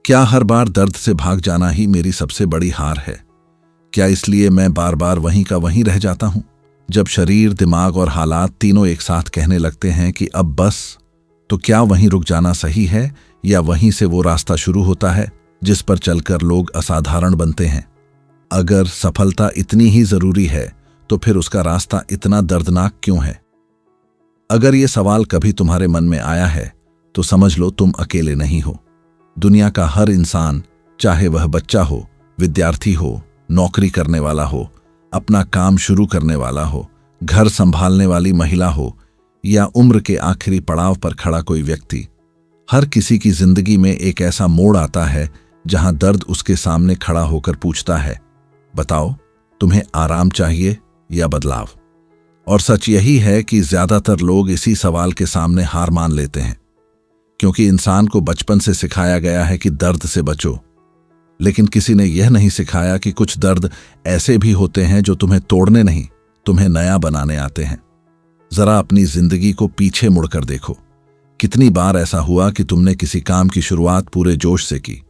क्या हर बार दर्द से भाग जाना ही मेरी सबसे बड़ी हार है? क्या इसलिए मैं बार बार वहीं का वहीं रह जाता हूं? जब शरीर, दिमाग और हालात तीनों एक साथ कहने लगते हैं कि अब बस, तो क्या वहीं रुक जाना सही है या वहीं से वो रास्ता शुरू होता है जिस पर चलकर लोग असाधारण बनते हैं? अगर सफलता इतनी ही जरूरी है तो फिर उसका रास्ता इतना दर्दनाक क्यों है? अगर ये सवाल कभी तुम्हारे मन में आया है तो समझ लो तुम अकेले नहीं हो। दुनिया का हर इंसान, चाहे वह बच्चा हो, विद्यार्थी हो, नौकरी करने वाला हो, अपना काम शुरू करने वाला हो, घर संभालने वाली महिला हो या उम्र के आखिरी पड़ाव पर खड़ा कोई व्यक्ति, हर किसी की जिंदगी में एक ऐसा मोड़ आता है जहां दर्द उसके सामने खड़ा होकर पूछता है, बताओ तुम्हें आराम चाहिए या बदलाव? और सच यही है कि ज्यादातर लोग इसी सवाल के सामने हार मान लेते हैं, क्योंकि इंसान को बचपन से सिखाया गया है कि दर्द से बचो, लेकिन किसी ने यह नहीं सिखाया कि कुछ दर्द ऐसे भी होते हैं जो तुम्हें तोड़ने नहीं, तुम्हें नया बनाने आते हैं। जरा अपनी जिंदगी को पीछे मुड़कर देखो। कितनी बार ऐसा हुआ कि तुमने किसी काम की शुरुआत पूरे जोश से की।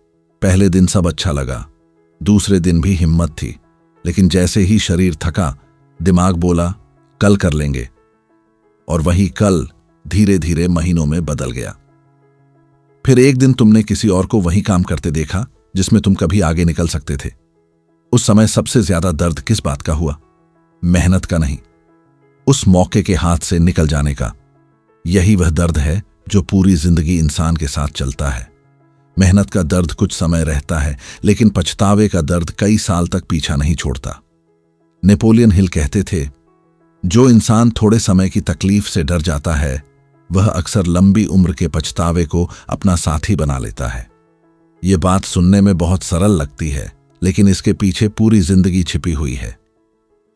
पहले दिन सब अच्छा लगा, दूसरे दिन भी हिम्मत थी, लेकिन जैसे ही शरीर थका, दिमाग बोला कल कर लेंगे, और वही कल धीरे धीरे महीनों में बदल गया। फिर एक दिन तुमने किसी और को वही काम करते देखा जिसमें तुम कभी आगे निकल सकते थे। उस समय सबसे ज्यादा दर्द किस बात का हुआ? मेहनत का नहीं, उस मौके के हाथ से निकल जाने का। यही वह दर्द है जो पूरी जिंदगी इंसान के साथ चलता है। मेहनत का दर्द कुछ समय रहता है, लेकिन पछतावे का दर्द कई साल तक पीछा नहीं छोड़ता। नेपोलियन हिल कहते थे, जो इंसान थोड़े समय की तकलीफ से डर जाता है वह अक्सर लंबी उम्र के पछतावे को अपना साथी बना लेता है। ये बात सुनने में बहुत सरल लगती है, लेकिन इसके पीछे पूरी जिंदगी छिपी हुई है।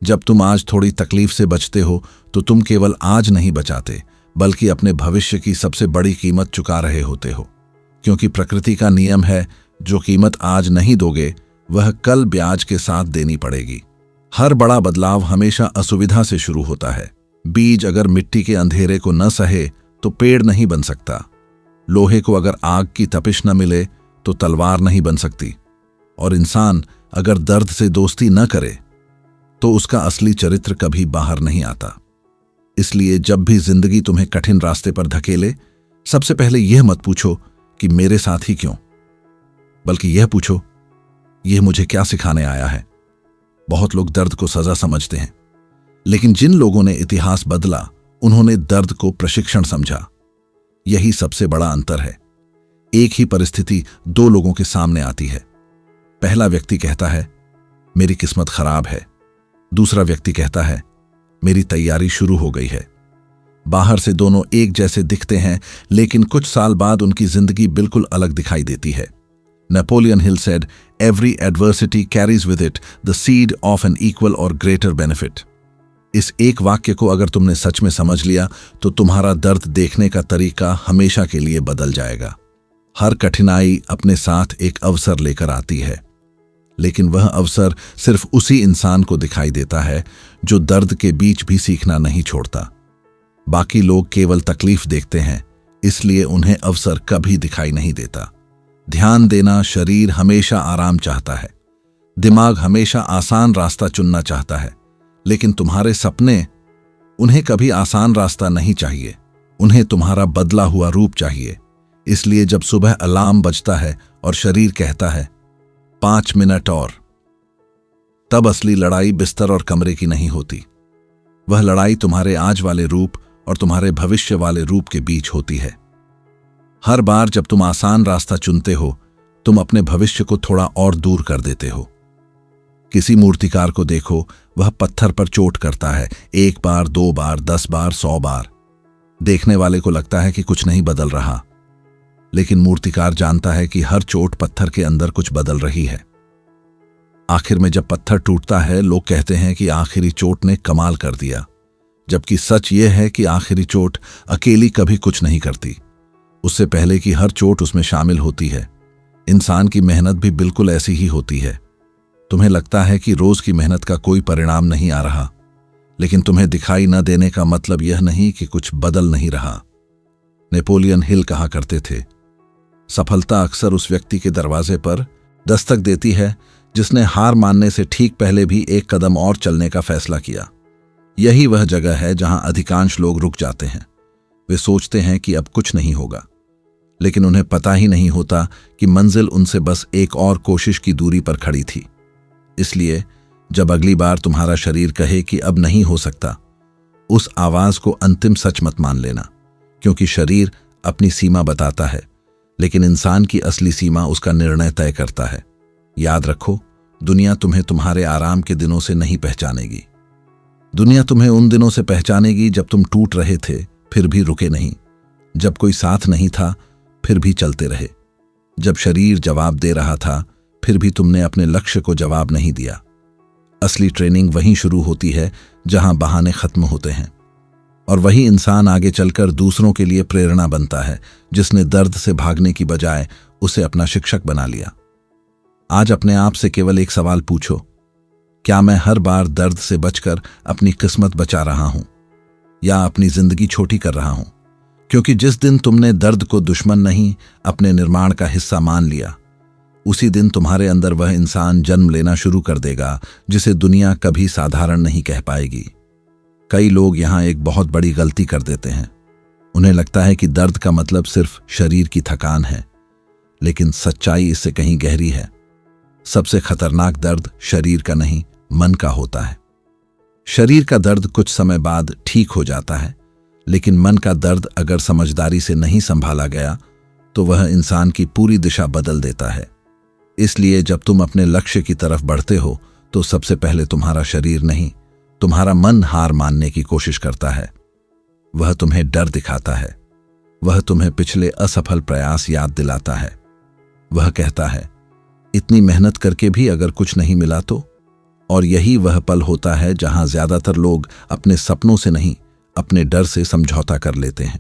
जब तुम आज थोड़ी तकलीफ से बचते हो तो तुम केवल आज नहीं बचाते, बल्कि अपने भविष्य की सबसे बड़ी कीमत चुका रहे होते हो। क्योंकि प्रकृति का नियम है, जो कीमत आज नहीं दोगे वह कल ब्याज के साथ देनी पड़ेगी। हर बड़ा बदलाव हमेशा असुविधा से शुरू होता है। बीज अगर मिट्टी के अंधेरे को न सहे तो पेड़ नहीं बन सकता। लोहे को अगर आग की तपिश न मिले तो तलवार नहीं बन सकती। और इंसान अगर दर्द से दोस्ती न करे तो उसका असली चरित्र कभी बाहर नहीं आता। इसलिए जब भी जिंदगी तुम्हें कठिन रास्ते पर धकेले, सबसे पहले यह मत पूछो कि मेरे साथ ही क्यों, बल्कि यह पूछो, यह मुझे क्या सिखाने आया है। बहुत लोग दर्द को सजा समझते हैं, लेकिन जिन लोगों ने इतिहास बदला उन्होंने दर्द को प्रशिक्षण समझा। यही सबसे बड़ा अंतर है। एक ही परिस्थिति दो लोगों के सामने आती है। पहला व्यक्ति कहता है मेरी किस्मत खराब है, दूसरा व्यक्ति कहता है मेरी तैयारी शुरू हो गई है। बाहर से दोनों एक जैसे दिखते हैं, लेकिन कुछ साल बाद उनकी जिंदगी बिल्कुल अलग दिखाई देती है। Napoleon Hill said, every adversity carries with it the seed of an equal और ग्रेटर बेनिफिट। इस एक वाक्य को अगर तुमने सच में समझ लिया तो तुम्हारा दर्द देखने का तरीका हमेशा के लिए बदल जाएगा। हर कठिनाई अपने साथ एक अवसर लेकर आती है, लेकिन वह अवसर सिर्फ उसी इंसान को दिखाई देता है जो दर्द के बीच भी सीखना नहीं छोड़ता। बाकी लोग केवल तकलीफ देखते हैं, इसलिए उन्हें अवसर कभी दिखाई नहीं देता। ध्यान देना, शरीर हमेशा आराम चाहता है, दिमाग हमेशा आसान रास्ता चुनना चाहता है, लेकिन तुम्हारे सपने, उन्हें कभी आसान रास्ता नहीं चाहिए। उन्हें तुम्हारा बदला हुआ रूप चाहिए। इसलिए जब सुबह अलार्म बजता है और शरीर कहता है 5 मिनट और, तब असली लड़ाई बिस्तर और कमरे की नहीं होती। वह लड़ाई तुम्हारे आज वाले रूप और तुम्हारे भविष्य वाले रूप के बीच होती है। हर बार जब तुम आसान रास्ता चुनते हो, तुम अपने भविष्य को थोड़ा और दूर कर देते हो। किसी मूर्तिकार को देखो, वह पत्थर पर चोट करता है, 1 बार, 2 बार, 10 बार, 100 बार। देखने वाले को लगता है कि कुछ नहीं बदल रहा, लेकिन मूर्तिकार जानता है कि हर चोट पत्थर के अंदर कुछ बदल रही है। आखिर में जब पत्थर टूटता है, लोग कहते हैं कि आखिरी चोट ने कमाल कर दिया, जबकि सच यह है कि आखिरी चोट अकेली कभी कुछ नहीं करती। उससे पहले की हर चोट उसमें शामिल होती है। इंसान की मेहनत भी बिल्कुल ऐसी ही होती है। तुम्हें लगता है कि रोज की मेहनत का कोई परिणाम नहीं आ रहा, लेकिन तुम्हें दिखाई न देने का मतलब यह नहीं कि कुछ बदल नहीं रहा। नेपोलियन हिल कहा करते थे, सफलता अक्सर उस व्यक्ति के दरवाजे पर दस्तक देती है जिसने हार मानने से ठीक पहले भी एक कदम और चलने का फैसला किया। यही वह जगह है जहां अधिकांश लोग रुक जाते हैं। वे सोचते हैं कि अब कुछ नहीं होगा, लेकिन उन्हें पता ही नहीं होता कि मंजिल उनसे बस एक और कोशिश की दूरी पर खड़ी थी। इसलिए जब अगली बार तुम्हारा शरीर कहे कि अब नहीं हो सकता, उस आवाज को अंतिम सच मत मान लेना, क्योंकि शरीर अपनी सीमा बताता है, लेकिन इंसान की असली सीमा उसका निर्णय तय करता है। याद रखो, दुनिया तुम्हें तुम्हारे आराम के दिनों से नहीं पहचानेगी। दुनिया तुम्हें उन दिनों से पहचानेगी जब तुम टूट रहे थे फिर भी रुके नहीं, जब कोई साथ नहीं था फिर भी चलते रहे, जब शरीर जवाब दे रहा था फिर भी तुमने अपने लक्ष्य को जवाब नहीं दिया। असली ट्रेनिंग वहीं शुरू होती है जहां बहाने खत्म होते हैं, और वही इंसान आगे चलकर दूसरों के लिए प्रेरणा बनता है जिसने दर्द से भागने की बजाय उसे अपना शिक्षक बना लिया। आज अपने आप से केवल एक सवाल पूछो, क्या मैं हर बार दर्द से बचकर अपनी किस्मत बचा रहा हूं या अपनी जिंदगी छोटी कर रहा हूं? क्योंकि जिस दिन तुमने दर्द को दुश्मन नहीं अपने निर्माण का हिस्सा मान लिया, उसी दिन तुम्हारे अंदर वह इंसान जन्म लेना शुरू कर देगा जिसे दुनिया कभी साधारण नहीं कह पाएगी। कई लोग यहां एक बहुत बड़ी गलती कर देते हैं। उन्हें लगता है कि दर्द का मतलब सिर्फ शरीर की थकान है, लेकिन सच्चाई इससे कहीं गहरी है। सबसे खतरनाक दर्द शरीर का नहीं, मन का होता है। शरीर का दर्द कुछ समय बाद ठीक हो जाता है, लेकिन मन का दर्द अगर समझदारी से नहीं संभाला गया तो वह इंसान की पूरी दिशा बदल देता है। इसलिए जब तुम अपने लक्ष्य की तरफ बढ़ते हो तो सबसे पहले तुम्हारा शरीर नहीं, तुम्हारा मन हार मानने की कोशिश करता है। वह तुम्हें डर दिखाता है, वह तुम्हें पिछले असफल प्रयास याद दिलाता है। वह कहता है, इतनी मेहनत करके भी अगर कुछ नहीं मिला तो? और यही वह पल होता है जहां ज्यादातर लोग अपने सपनों से नहीं, अपने डर से समझौता कर लेते हैं।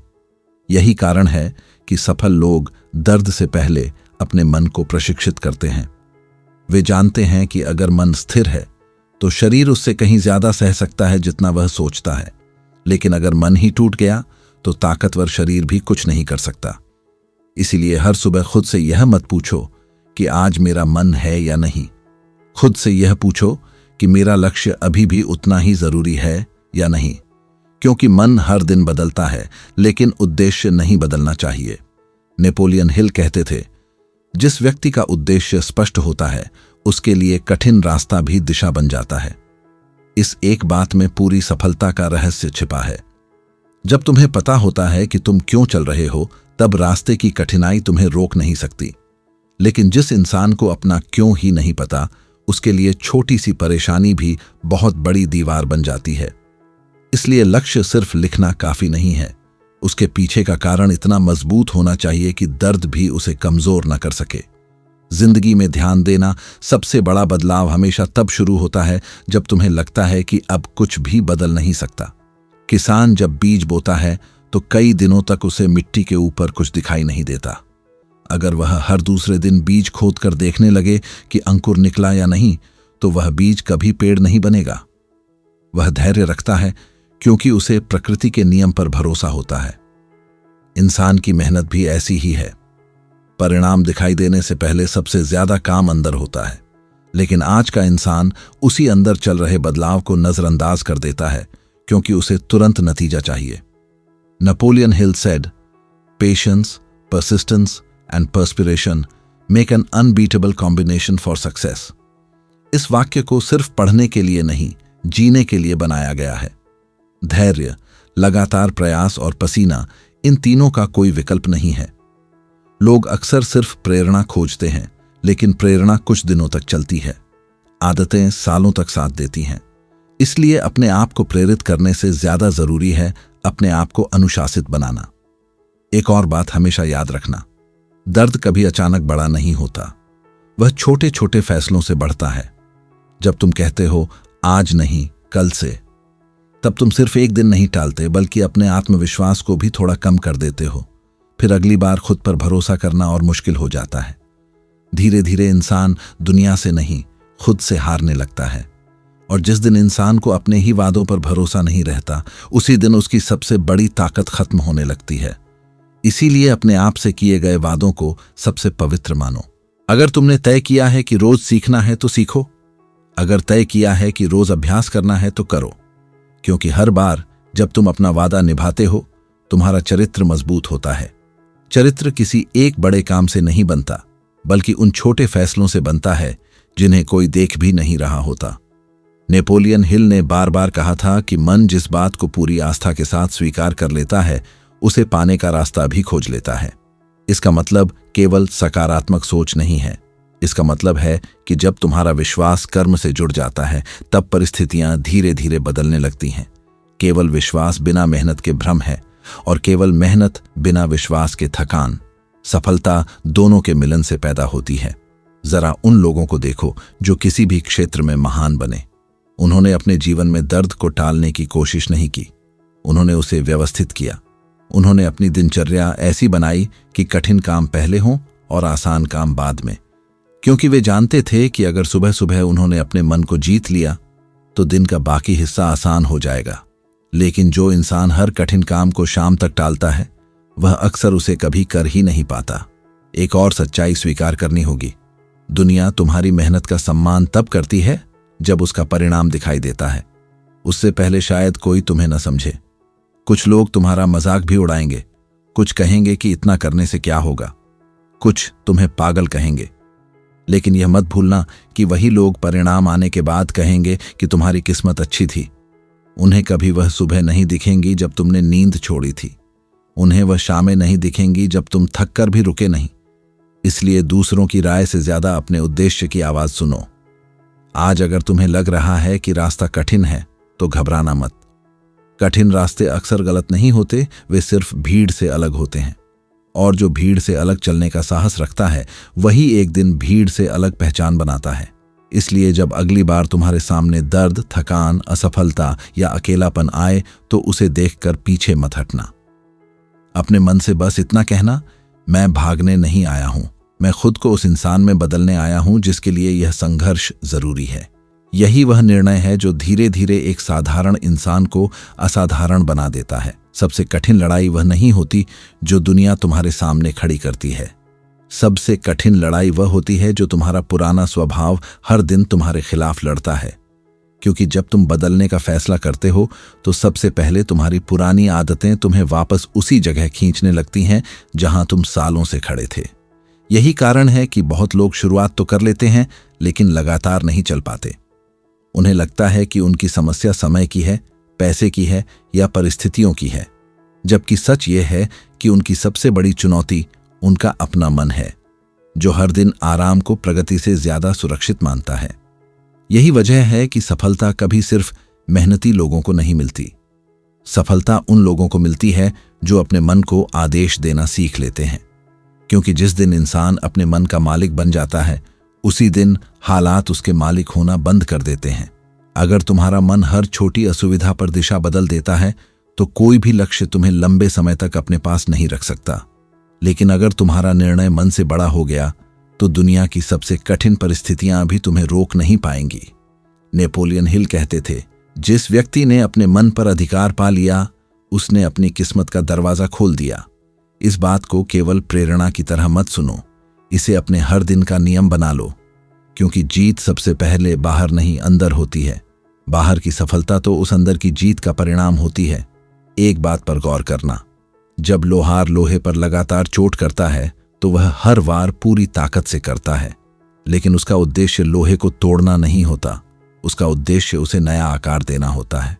यही कारण है कि सफल लोग दर्द से पहले अपने मन को प्रशिक्षित करते हैं। वे जानते हैं कि अगर मन स्थिर है तो शरीर उससे कहीं ज्यादा सह सकता है जितना वह सोचता है, लेकिन अगर मन ही टूट गया तो ताकतवर शरीर भी कुछ नहीं कर सकता। इसीलिए हर सुबह खुद से यह मत पूछो कि आज मेरा मन है या नहीं। खुद से यह पूछो कि मेरा लक्ष्य अभी भी उतना ही जरूरी है या नहीं, क्योंकि मन हर दिन बदलता है, लेकिन उद्देश्य नहीं बदलना चाहिए। नेपोलियन हिल कहते थे, जिस व्यक्ति का उद्देश्य स्पष्ट होता है उसके लिए कठिन रास्ता भी दिशा बन जाता है। इस एक बात में पूरी सफलता का रहस्य छिपा है। जब तुम्हें पता होता है कि तुम क्यों चल रहे हो, तब रास्ते की कठिनाई तुम्हें रोक नहीं सकती। लेकिन जिस इंसान को अपना क्यों ही नहीं पता, उसके लिए छोटी सी परेशानी भी बहुत बड़ी दीवार बन जाती है। इसलिए लक्ष्य सिर्फ लिखना काफी नहीं है, उसके पीछे का कारण इतना मजबूत होना चाहिए कि दर्द भी उसे कमजोर न कर सके। जिंदगी में ध्यान देना, सबसे बड़ा बदलाव हमेशा तब शुरू होता है जब तुम्हें लगता है कि अब कुछ भी बदल नहीं सकता। किसान जब बीज बोता है तो कई दिनों तक उसे मिट्टी के ऊपर कुछ दिखाई नहीं देता। अगर वह हर दूसरे दिन बीज खोदकर देखने लगे कि अंकुर निकला या नहीं, तो वह बीज कभी पेड़ नहीं बनेगा। वह धैर्य रखता है क्योंकि उसे प्रकृति के नियम पर भरोसा होता है। इंसान की मेहनत भी ऐसी ही है। परिणाम दिखाई देने से पहले सबसे ज्यादा काम अंदर होता है, लेकिन आज का इंसान उसी अंदर चल रहे बदलाव को नजरअंदाज कर देता है क्योंकि उसे तुरंत नतीजा चाहिए। Napoleon Hill said, patience, persistence and perspiration make an unbeatable combination for success। इस वाक्य को सिर्फ पढ़ने के लिए नहीं, जीने के लिए बनाया गया है। धैर्य, लगातार प्रयास और पसीना, इन तीनों का कोई विकल्प नहीं है। लोग अक्सर सिर्फ प्रेरणा खोजते हैं, लेकिन प्रेरणा कुछ दिनों तक चलती है, आदतें सालों तक साथ देती हैं। इसलिए अपने आप को प्रेरित करने से ज्यादा जरूरी है अपने आप को अनुशासित बनाना। एक और बात हमेशा याद रखना, दर्द कभी अचानक बड़ा नहीं होता, वह छोटे छोटे फैसलों से बढ़ता है। जब तुम कहते हो आज नहीं कल से, तब तुम सिर्फ एक दिन नहीं टालते, बल्कि अपने आत्मविश्वास को भी थोड़ा कम कर देते हो। फिर अगली बार खुद पर भरोसा करना और मुश्किल हो जाता है। धीरे धीरे इंसान दुनिया से नहीं, खुद से हारने लगता है। और जिस दिन इंसान को अपने ही वादों पर भरोसा नहीं रहता, उसी दिन उसकी सबसे बड़ी ताकत खत्म होने लगती है। इसीलिए अपने आप से किए गए वादों को सबसे पवित्र मानो। अगर तुमने तय किया है कि रोज सीखना है तो सीखो, अगर तय किया है कि रोज अभ्यास करना है तो करो, क्योंकि हर बार जब तुम अपना वादा निभाते हो तुम्हारा चरित्र मजबूत होता है। चरित्र किसी एक बड़े काम से नहीं बनता, बल्कि उन छोटे फैसलों से बनता है जिन्हें कोई देख भी नहीं रहा होता। नेपोलियन हिल ने बार बार कहा था कि मन जिस बात को पूरी आस्था के साथ स्वीकार कर लेता है उसे पाने का रास्ता भी खोज लेता है। इसका मतलब केवल सकारात्मक सोच नहीं है। इसका मतलब है कि जब तुम्हारा विश्वास कर्म से जुड़ जाता है तब परिस्थितियां धीरे धीरे बदलने लगती हैं। केवल विश्वास बिना मेहनत के भ्रम है, और केवल मेहनत बिना विश्वास के थकान। सफलता दोनों के मिलन से पैदा होती है। जरा उन लोगों को देखो जो किसी भी क्षेत्र में महान बने। उन्होंने अपने जीवन में दर्द को टालने की कोशिश नहीं की, उन्होंने उसे व्यवस्थित किया। उन्होंने अपनी दिनचर्या ऐसी बनाई कि कठिन काम पहले हों और आसान काम बाद में, क्योंकि वे जानते थे कि अगर सुबह सुबह उन्होंने अपने मन को जीत लिया तो दिन का बाकी हिस्सा आसान हो जाएगा। लेकिन जो इंसान हर कठिन काम को शाम तक टालता है वह अक्सर उसे कभी कर ही नहीं पाता। एक और सच्चाई स्वीकार करनी होगी, दुनिया तुम्हारी मेहनत का सम्मान तब करती है जब उसका परिणाम दिखाई देता है। उससे पहले शायद कोई तुम्हें न समझे। कुछ लोग तुम्हारा मजाक भी उड़ाएंगे, कुछ कहेंगे कि इतना करने से क्या होगा, कुछ तुम्हें पागल कहेंगे। लेकिन यह मत भूलना कि वही लोग परिणाम आने के बाद कहेंगे कि तुम्हारी किस्मत अच्छी थी। उन्हें कभी वह सुबह नहीं दिखेंगी जब तुमने नींद छोड़ी थी, उन्हें वह शामें नहीं दिखेंगी जब तुम थक कर भी रुके नहीं। इसलिए दूसरों की राय से ज्यादा अपने उद्देश्य की आवाज सुनो। आज अगर तुम्हें लग रहा है कि रास्ता कठिन है तो घबराना मत। कठिन रास्ते अक्सर गलत नहीं होते, वे सिर्फ भीड़ से अलग होते हैं। और जो भीड़ से अलग चलने का साहस रखता है वही एक दिन भीड़ से अलग पहचान बनाता है। इसलिए जब अगली बार तुम्हारे सामने दर्द, थकान, असफलता या अकेलापन आए तो उसे देखकर पीछे मत हटना। अपने मन से बस इतना कहना, मैं भागने नहीं आया हूं, मैं खुद को उस इंसान में बदलने आया हूं जिसके लिए यह संघर्ष जरूरी है। यही वह निर्णय है जो धीरे धीरे एक साधारण इंसान को असाधारण बना देता है। सबसे कठिन लड़ाई वह नहीं होती जो दुनिया तुम्हारे सामने खड़ी करती है। सबसे कठिन लड़ाई वह होती है जो तुम्हारा पुराना स्वभाव हर दिन तुम्हारे खिलाफ लड़ता है। क्योंकि जब तुम बदलने का फैसला करते हो तो सबसे पहले तुम्हारी पुरानी आदतें तुम्हें वापस उसी जगह खींचने लगती हैं जहां तुम सालों से खड़े थे। यही कारण है कि बहुत लोग शुरुआत तो कर लेते हैं लेकिन लगातार नहीं चल पाते। उन्हें लगता है कि उनकी समस्या समय की है, पैसे की है या परिस्थितियों की है, जबकि सच ये है कि उनकी सबसे बड़ी चुनौती उनका अपना मन है, जो हर दिन आराम को प्रगति से ज्यादा सुरक्षित मानता है। यही वजह है कि सफलता कभी सिर्फ मेहनती लोगों को नहीं मिलती। सफलता उन लोगों को मिलती है जो अपने मन को आदेश देना सीख लेते हैं। क्योंकि जिस दिन इंसान अपने मन का मालिक बन जाता है उसी दिन हालात उसके मालिक होना बंद कर देते हैं। अगर तुम्हारा मन हर छोटी असुविधा पर दिशा बदल देता है तो कोई भी लक्ष्य तुम्हें लंबे समय तक अपने पास नहीं रख सकता। लेकिन अगर तुम्हारा निर्णय मन से बड़ा हो गया तो दुनिया की सबसे कठिन परिस्थितियां भी तुम्हें रोक नहीं पाएंगी। नेपोलियन हिल कहते थे, जिस व्यक्ति ने अपने मन पर अधिकार पा लिया उसने अपनी किस्मत का दरवाजा खोल दिया। इस बात को केवल प्रेरणा की तरह मत सुनो, इसे अपने हर दिन का नियम बना लो। क्योंकि जीत सबसे पहले बाहर नहीं अंदर होती है। बाहर की सफलता तो उस अंदर की जीत का परिणाम होती है। एक बात पर गौर करना, जब लोहार लोहे पर लगातार चोट करता है तो वह हर वार पूरी ताकत से करता है, लेकिन उसका उद्देश्य लोहे को तोड़ना नहीं होता, उसका उद्देश्य उसे नया आकार देना होता है।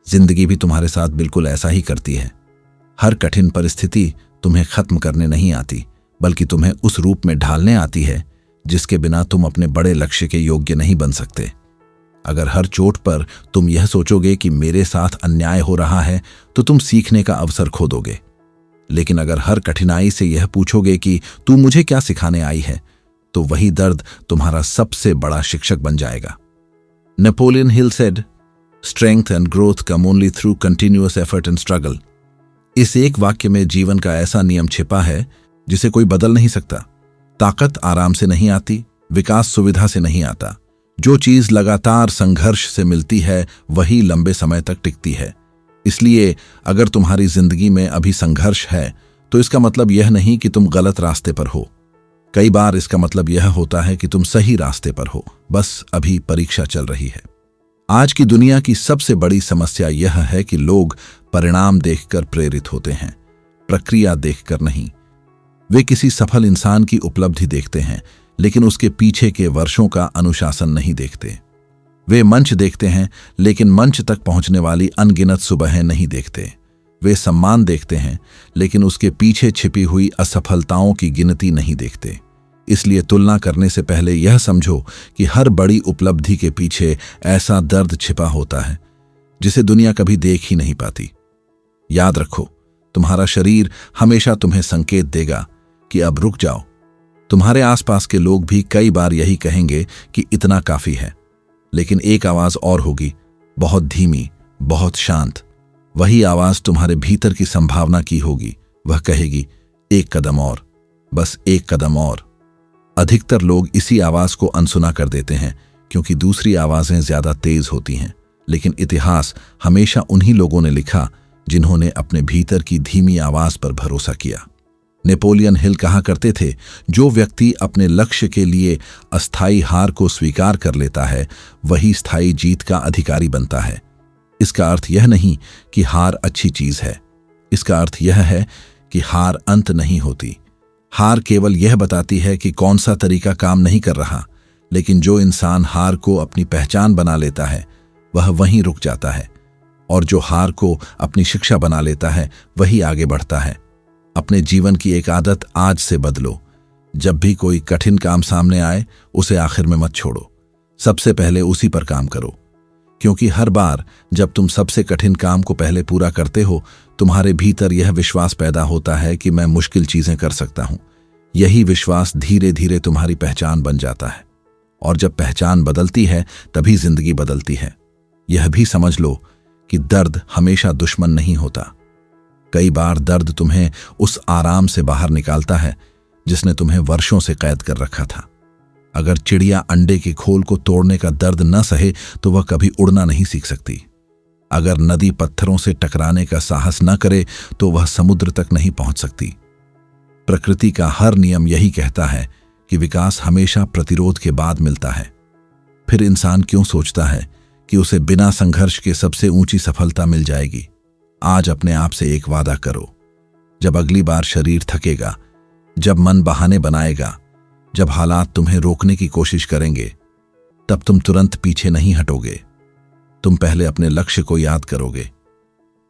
जिंदगी भी तुम्हारे साथ बिल्कुल ऐसा ही करती है। हर कठिन परिस्थिति तुम्हें खत्म करने नहीं आती, बल्कि तुम्हें उस रूप में ढालने आती है जिसके बिना तुम अपने बड़े लक्ष्य के योग्य नहीं बन सकते। अगर हर चोट पर तुम यह सोचोगे कि मेरे साथ अन्याय हो रहा है तो तुम सीखने का अवसर खो दोगे। लेकिन अगर हर कठिनाई से यह पूछोगे कि तू मुझे क्या सिखाने आई है, तो वही दर्द तुम्हारा सबसे बड़ा शिक्षक बन जाएगा। Napoleon Hill said, strength and growth come only through continuous effort and struggle. इस एक वाक्य में जीवन का ऐसा नियम छिपा है जिसे कोई बदल नहीं सकता। ताकत आराम से नहीं आती, विकास सुविधा से नहीं आता। जो चीज लगातार संघर्ष से मिलती है वही लंबे समय तक टिकती है। इसलिए अगर तुम्हारी जिंदगी में अभी संघर्ष है तो इसका मतलब यह नहीं कि तुम गलत रास्ते पर हो। कई बार इसका मतलब यह होता है कि तुम सही रास्ते पर हो, बस अभी परीक्षा चल रही है। आज की दुनिया की सबसे बड़ी समस्या यह है कि लोग परिणाम देखकर प्रेरित होते हैं, प्रक्रिया देखकर नहीं। वे किसी सफल इंसान की उपलब्धि देखते हैं, लेकिन उसके पीछे के वर्षों का अनुशासन नहीं देखते। वे मंच देखते हैं, लेकिन मंच तक पहुंचने वाली अनगिनत सुबहें नहीं देखते। वे सम्मान देखते हैं, लेकिन उसके पीछे छिपी हुई असफलताओं की गिनती नहीं देखते। इसलिए तुलना करने से पहले यह समझो कि हर बड़ी उपलब्धि के पीछे ऐसा दर्द छिपा होता है जिसे दुनिया कभी देख ही नहीं पाती। याद रखो, तुम्हारा शरीर हमेशा तुम्हें संकेत देगा कि अब रुक जाओ। तुम्हारे आसपास के लोग भी कई बार यही कहेंगे कि इतना काफी है, लेकिन एक आवाज और होगी, बहुत धीमी, बहुत शांत। वही आवाज तुम्हारे भीतर की संभावना की होगी। वह कहेगी, एक कदम और, बस एक कदम और। अधिकतर लोग इसी आवाज को अनसुना कर देते हैं क्योंकि दूसरी आवाजें ज्यादा तेज होती हैं, लेकिन इतिहास हमेशा उन्हीं लोगों ने लिखा जिन्होंने अपने भीतर की धीमी आवाज पर भरोसा किया। नेपोलियन हिल कहा करते थे, जो व्यक्ति अपने लक्ष्य के लिए अस्थायी हार को स्वीकार कर लेता है वही स्थायी जीत का अधिकारी बनता है। इसका अर्थ यह नहीं कि हार अच्छी चीज है, इसका अर्थ यह है कि हार अंत नहीं होती। हार केवल यह बताती है कि कौन सा तरीका काम नहीं कर रहा, लेकिन जो इंसान हार को अपनी पहचान बना लेता है वह वहीं रुक जाता है, और जो हार को अपनी शिक्षा बना लेता है वही आगे बढ़ता है। अपने जीवन की एक आदत आज से बदलो। जब भी कोई कठिन काम सामने आए, उसे आखिर में मत छोड़ो, सबसे पहले उसी पर काम करो। क्योंकि हर बार जब तुम सबसे कठिन काम को पहले पूरा करते हो, तुम्हारे भीतर यह विश्वास पैदा होता है कि मैं मुश्किल चीजें कर सकता हूं। यही विश्वास धीरे धीरे तुम्हारी पहचान बन जाता है, और जब पहचान बदलती है तभी जिंदगी बदलती है। यह भी समझ लो कि दर्द हमेशा दुश्मन नहीं होता। कई बार दर्द तुम्हें उस आराम से बाहर निकालता है जिसने तुम्हें वर्षों से कैद कर रखा था। अगर चिड़िया अंडे के खोल को तोड़ने का दर्द न सहे तो वह कभी उड़ना नहीं सीख सकती। अगर नदी पत्थरों से टकराने का साहस न करे तो वह समुद्र तक नहीं पहुंच सकती। प्रकृति का हर नियम यही कहता है कि विकास हमेशा प्रतिरोध के बाद मिलता है। फिर इंसान क्यों सोचता है कि उसे बिना संघर्ष के सबसे ऊंची सफलता मिल जाएगी? आज अपने आप से एक वादा करो, जब अगली बार शरीर थकेगा, जब मन बहाने बनाएगा, जब हालात तुम्हें रोकने की कोशिश करेंगे, तब तुम तुरंत पीछे नहीं हटोगे। तुम पहले अपने लक्ष्य को याद करोगे।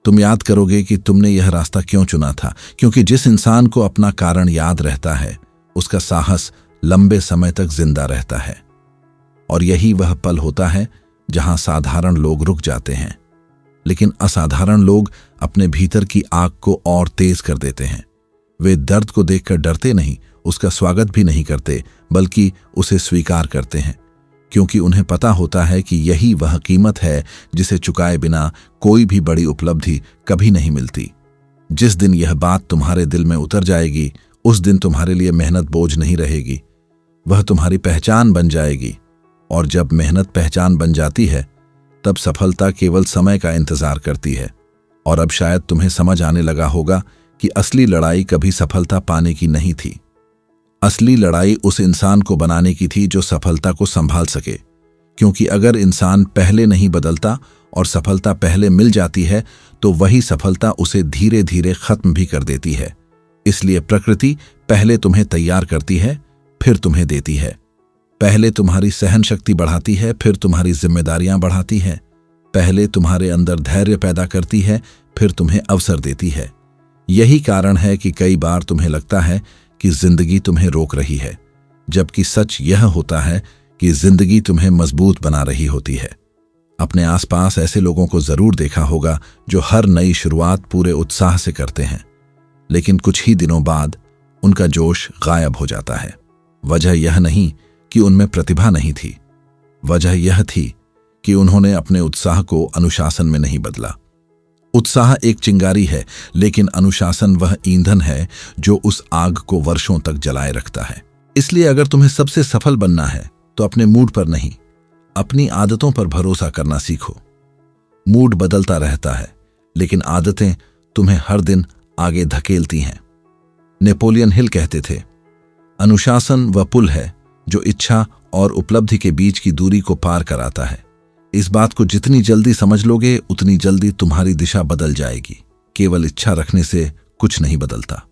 तुम याद करोगे कि तुमने यह रास्ता क्यों चुना था, क्योंकि जिस इंसान को अपना कारण याद रहता है उसका साहस लंबे समय तक जिंदा रहता है। और यही वह पल होता है जहां साधारण लोग रुक जाते हैं, लेकिन असाधारण लोग अपने भीतर की आग को और तेज कर देते हैं। वे दर्द को देखकर डरते नहीं, उसका स्वागत भी नहीं करते, बल्कि उसे स्वीकार करते हैं, क्योंकि उन्हें पता होता है कि यही वह कीमत है जिसे चुकाए बिना कोई भी बड़ी उपलब्धि कभी नहीं मिलती। जिस दिन यह बात तुम्हारे दिल में उतर जाएगी, उस दिन तुम्हारे लिए मेहनत बोझ नहीं रहेगी, वह तुम्हारी पहचान बन जाएगी। और जब मेहनत पहचान बन जाती है, तब सफलता केवल समय का इंतजार करती है। और अब शायद तुम्हें समझ आने लगा होगा कि असली लड़ाई कभी सफलता पाने की नहीं थी। असली लड़ाई उस इंसान को बनाने की थी जो सफलता को संभाल सके। क्योंकि अगर इंसान पहले नहीं बदलता और सफलता पहले मिल जाती है, तो वही सफलता उसे धीरे धीरे खत्म भी कर देती है। इसलिए प्रकृति पहले तुम्हें तैयार करती है, फिर तुम्हें देती है। पहले तुम्हारी सहन शक्ति बढ़ाती है, फिर तुम्हारी जिम्मेदारियां बढ़ाती है। पहले तुम्हारे अंदर धैर्य पैदा करती है, फिर तुम्हें अवसर देती है। यही कारण है कि कई बार तुम्हें लगता है कि जिंदगी तुम्हें रोक रही है, जबकि सच यह होता है कि जिंदगी तुम्हें मजबूत बना रही होती है। अपने आसपास ऐसे लोगों को जरूर देखा होगा जो हर नई शुरुआत पूरे उत्साह से करते हैं, लेकिन कुछ ही दिनों बाद उनका जोश गायब हो जाता है। वजह यह नहीं कि उनमें प्रतिभा नहीं थी, वजह यह थी कि उन्होंने अपने उत्साह को अनुशासन में नहीं बदला। उत्साह एक चिंगारी है, लेकिन अनुशासन वह ईंधन है जो उस आग को वर्षों तक जलाए रखता है। इसलिए अगर तुम्हें सबसे सफल बनना है तो अपने मूड पर नहीं, अपनी आदतों पर भरोसा करना सीखो। मूड बदलता रहता है, लेकिन आदतें तुम्हें हर दिन आगे धकेलती हैं। नेपोलियन हिल कहते थे, अनुशासन वह पुल है जो इच्छा और उपलब्धि के बीच की दूरी को पार कराता है। इस बात को जितनी जल्दी समझ लोगे उतनी जल्दी तुम्हारी दिशा बदल जाएगी। केवल इच्छा रखने से कुछ नहीं बदलता।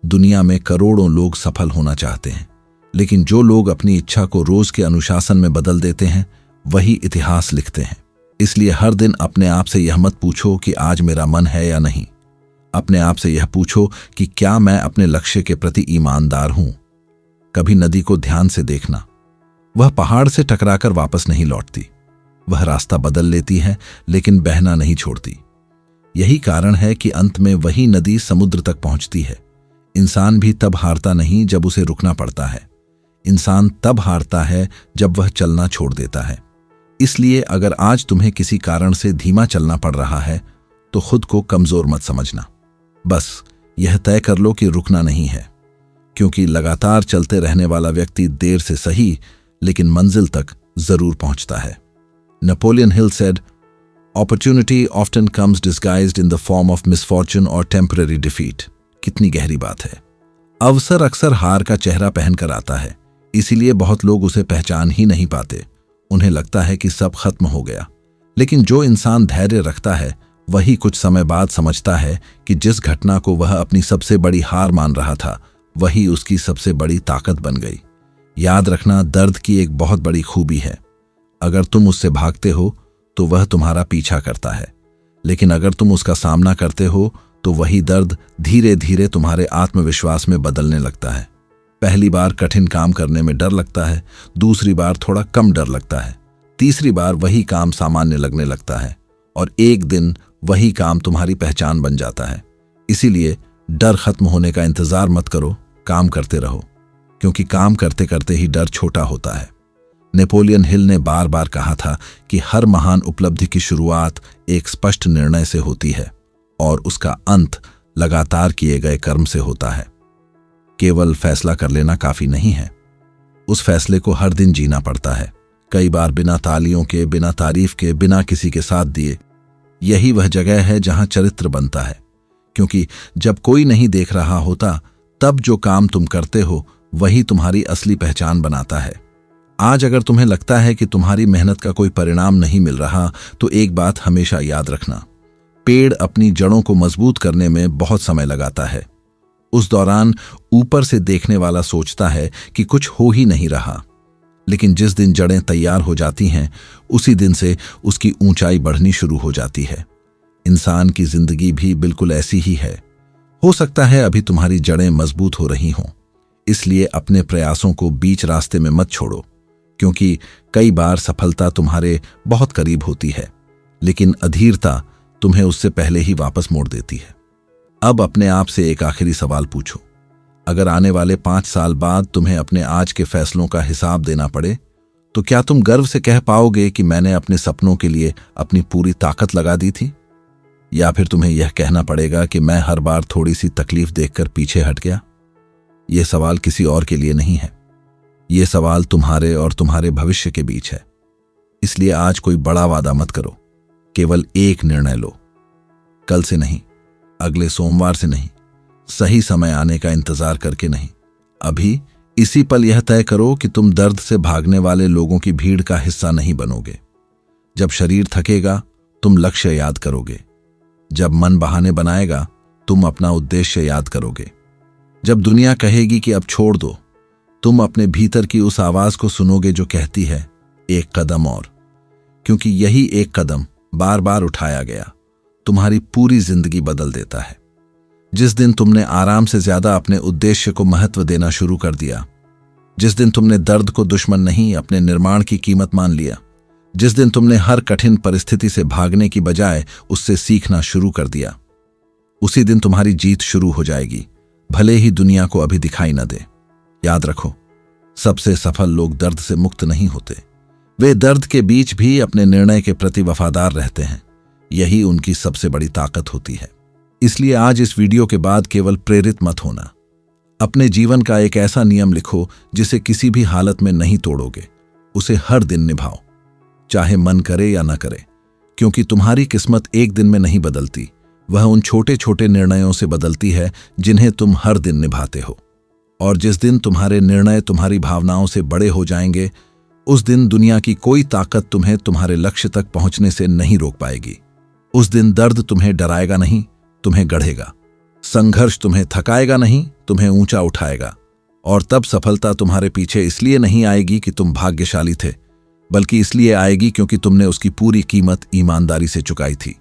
दुनिया में करोड़ों लोग सफल होना चाहते हैं, लेकिन जो लोग अपनी इच्छा को रोज के अनुशासन में बदल देते हैं वही इतिहास लिखते हैं। इसलिए हर दिन अपने आप से यह मत पूछो कि आज मेरा मन है या नहीं। अपने आप से यह पूछो कि क्या मैं अपने लक्ष्य के प्रति ईमानदार हूं। कभी नदी को ध्यान से देखना, वह पहाड़ से टकराकर वापस नहीं लौटती। वह रास्ता बदल लेती है लेकिन बहना नहीं छोड़ती। यही कारण है कि अंत में वही नदी समुद्र तक पहुंचती है। इंसान भी तब हारता नहीं जब उसे रुकना पड़ता है। इंसान तब हारता है जब वह चलना छोड़ देता है। इसलिए अगर आज तुम्हें किसी कारण से धीमा चलना पड़ रहा है तो खुद को कमजोर मत समझना। बस यह तय कर लो कि रुकना नहीं है, क्योंकि लगातार चलते रहने वाला व्यक्ति देर से सही लेकिन मंजिल तक जरूर पहुंचता है। Napoleon Hill said, "Opportunity often comes disguised in the form of misfortune or temporary defeat." कितनी गहरी बात है। अवसर अक्सर हार का चेहरा पहनकर आता है, इसीलिए बहुत लोग उसे पहचान ही नहीं पाते। उन्हें लगता है कि सब खत्म हो गया। लेकिन जो इंसान धैर्य रखता है वही कुछ समय बाद समझता है कि जिस घटना को वह अपनी सबसे बड़ी हार मान रहा था वही उसकी सबसे बड़ी ताकत बन गई। याद रखना, दर्द की एक बहुत बड़ी खूबी है। अगर तुम उससे भागते हो तो वह तुम्हारा पीछा करता है, लेकिन अगर तुम उसका सामना करते हो तो वही दर्द धीरे धीरे तुम्हारे आत्मविश्वास में बदलने लगता है। पहली बार कठिन काम करने में डर लगता है, दूसरी बार थोड़ा कम डर लगता है, तीसरी बार वही काम सामान्य लगने लगता है और एक दिन वही काम तुम्हारी पहचान बन जाता है। इसीलिए डर खत्म होने का इंतजार मत करो, काम करते रहो, क्योंकि काम करते करते ही डर छोटा होता है। नेपोलियन हिल ने बार बार कहा था कि हर महान उपलब्धि की शुरुआत एक स्पष्ट निर्णय से होती है और उसका अंत लगातार किए गए कर्म से होता है। केवल फैसला कर लेना काफी नहीं है, उस फैसले को हर दिन जीना पड़ता है, कई बार बिना तालियों के, बिना तारीफ के, बिना किसी के साथ दिए। यही वह जगह है जहां चरित्र बनता है, क्योंकि जब कोई नहीं देख रहा होता तब जो काम तुम करते हो वही तुम्हारी असली पहचान बनाता है। आज अगर तुम्हें लगता है कि तुम्हारी मेहनत का कोई परिणाम नहीं मिल रहा तो एक बात हमेशा याद रखना, पेड़ अपनी जड़ों को मजबूत करने में बहुत समय लगाता है। उस दौरान ऊपर से देखने वाला सोचता है कि कुछ हो ही नहीं रहा, लेकिन जिस दिन जड़ें तैयार हो जाती हैं उसी दिन से उसकी ऊंचाई बढ़नी शुरू हो जाती है। इंसान की जिंदगी भी बिल्कुल ऐसी ही है। हो सकता है अभी तुम्हारी जड़ें मजबूत हो रही हों, इसलिए अपने प्रयासों को बीच रास्ते में मत छोड़ो, क्योंकि कई बार सफलता तुम्हारे बहुत करीब होती है लेकिन अधीरता तुम्हें उससे पहले ही वापस मोड़ देती है। अब अपने आप से एक आखिरी सवाल पूछो, अगर आने वाले 5 साल बाद तुम्हें अपने आज के फैसलों का हिसाब देना पड़े तो क्या तुम गर्व से कह पाओगे कि मैंने अपने सपनों के लिए अपनी पूरी ताकत लगा दी थी, या फिर तुम्हें यह कहना पड़ेगा कि मैं हर बार थोड़ी सी तकलीफ देखकर पीछे हट गया? यह सवाल किसी और के लिए नहीं है, यह सवाल तुम्हारे और तुम्हारे भविष्य के बीच है। इसलिए आज कोई बड़ा वादा मत करो, केवल एक निर्णय लो। कल से नहीं, अगले सोमवार से नहीं, सही समय आने का इंतजार करके नहीं, अभी इसी पल यह तय करो कि तुम दर्द से भागने वाले लोगों की भीड़ का हिस्सा नहीं बनोगे। जब शरीर थकेगा तुम लक्ष्य याद करोगे, जब मन बहाने बनाएगा तुम अपना उद्देश्य याद करोगे, जब दुनिया कहेगी कि अब छोड़ दो तुम अपने भीतर की उस आवाज को सुनोगे जो कहती है एक कदम और, क्योंकि यही एक कदम बार बार उठाया गया तुम्हारी पूरी जिंदगी बदल देता है। जिस दिन तुमने आराम से ज्यादा अपने उद्देश्य को महत्व देना शुरू कर दिया, जिस दिन तुमने दर्द को दुश्मन नहीं अपने निर्माण की कीमत मान लिया, जिस दिन तुमने हर कठिन परिस्थिति से भागने की बजाय उससे सीखना शुरू कर दिया, उसी दिन तुम्हारी जीत शुरू हो जाएगी, भले ही दुनिया को अभी दिखाई न दे। याद रखो, सबसे सफल लोग दर्द से मुक्त नहीं होते, वे दर्द के बीच भी अपने निर्णय के प्रति वफादार रहते हैं। यही उनकी सबसे बड़ी ताकत होती है। इसलिए आज इस वीडियो के बाद केवल प्रेरित मत होना, अपने जीवन का एक ऐसा नियम लिखो जिसे किसी भी हालत में नहीं तोड़ोगे। उसे हर दिन निभाओ, चाहे मन करे या न करे, क्योंकि तुम्हारी किस्मत एक दिन में नहीं बदलती, वह उन छोटे छोटे निर्णयों से बदलती है जिन्हें तुम हर दिन निभाते हो। और जिस दिन तुम्हारे निर्णय तुम्हारी भावनाओं से बड़े हो जाएंगे, उस दिन दुनिया की कोई ताकत तुम्हें तुम्हारे लक्ष्य तक पहुंचने से नहीं रोक पाएगी। उस दिन दर्द तुम्हें डराएगा नहीं, तुम्हें गढ़ेगा। संघर्ष तुम्हें थकाएगा नहीं, तुम्हें ऊंचा उठाएगा। और तब सफलता तुम्हारे पीछे इसलिए नहीं आएगी कि तुम भाग्यशाली थे, बल्कि इसलिए आएगी क्योंकि तुमने उसकी पूरी कीमत ईमानदारी से चुकाई थी।